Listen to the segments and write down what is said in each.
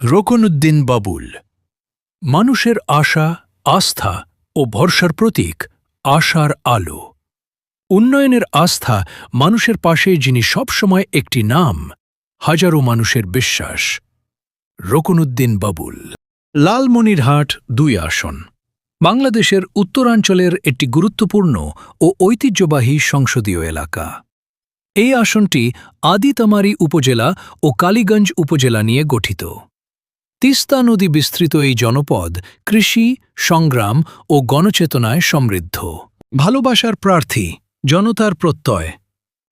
রোকনউদ্দিন বাবুল মানুষের আশা, আস্থা ও ভরসার প্রতীক, আশার আলো। উন্নয়নের আস্থা, মানুষের পাশে যিনি সবসময় একটি নাম, হাজারো মানুষের বিশ্বাস। রোকনউদ্দিন বাবুল। লালমনিরহাট ২ আসন বাংলাদেশের উত্তরাঞ্চলের একটি গুরুত্বপূর্ণ ও ঐতিহ্যবাহী সংসদীয় এলাকা। এই আসনটি আদিতামারি উপজেলা ও কালীগঞ্জ উপজেলা নিয়ে গঠিত। তিস্তা নদী বিস্তৃত এই জনপদ কৃষি, সংগ্রাম ও গণচেতনায় সমৃদ্ধ। ভালোবাসার প্রার্থী, জনতার প্রত্যয়।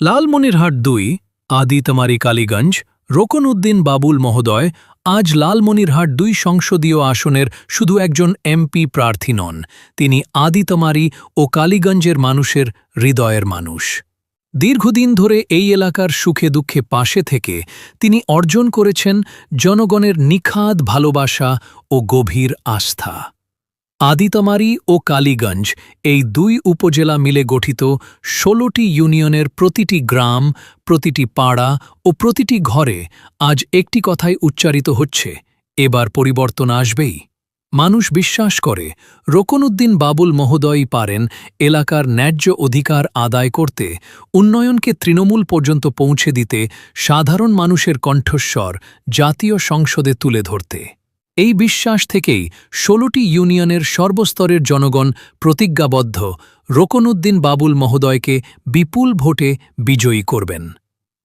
লালমনিরহাট ২, আদিতামারি কালীগঞ্জ, রোকনউদ্দিন বাবুল মহোদয় আজ লালমনিরহাট ২ সংসদীয় আসনের শুধু একজন এমপি প্রার্থী নন, তিনি আদিতামারি ও কালীগঞ্জের মানুষের হৃদয়ের মানুষ। দীর্ঘদিন ধরে এই এলাকার সুখে দুঃখে পাশে থেকে তিনি অর্জন করেছেন জনগণের নিখাদ ভালোবাসা ও গভীর আস্থা। আদিতামারি ও কালীগঞ্জ এই ২ উপজেলা মিলে গঠিত ১৬টি ইউনিয়নের প্রতিটি গ্রাম, প্রতিটি পাড়া ও প্রতিটি ঘরে আজ একটি কথাই উচ্চারিত হচ্ছে, এবার পরিবর্তন আসবেই। মানুষ বিশ্বাস করে রোকনউদ্দিন বাবুল মহোদয়ই পারেন এলাকার ন্যায্য অধিকার আদায় করতে, উন্নয়নকে তৃণমূল পর্যন্ত পৌঁছে দিতে, সাধারণ মানুষের কণ্ঠস্বর জাতীয় সংসদে তুলে ধরতে। এই বিশ্বাস থেকেই ১৬টি ইউনিয়নের সর্বস্তরের জনগণ প্রতিজ্ঞাবদ্ধ রোকনউদ্দিন বাবুল মহোদয়কে বিপুল ভোটে বিজয়ী করবেন।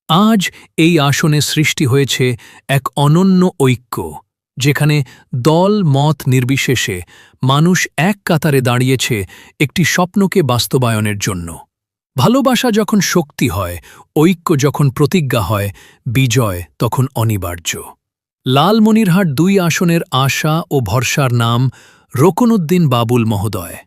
আজ এই আসনে সৃষ্টি হয়েছে এক অনন্য ঐক্য, যেখানে দল মত নির্বিশেষে মানুষ এক কাতারে দাঁড়িয়েছে একটি স্বপ্নকে বাস্তবায়নের জন্য। ভালোবাসা যখন শক্তি হয়, ঐক্য যখন প্রতিজ্ঞা হয়, বিজয় তখন অনিবার্য। লালমনিরহাট ২ আসনের আশা ও ভরসার নাম রোকনউদ্দিন বাবুল মহোদয়।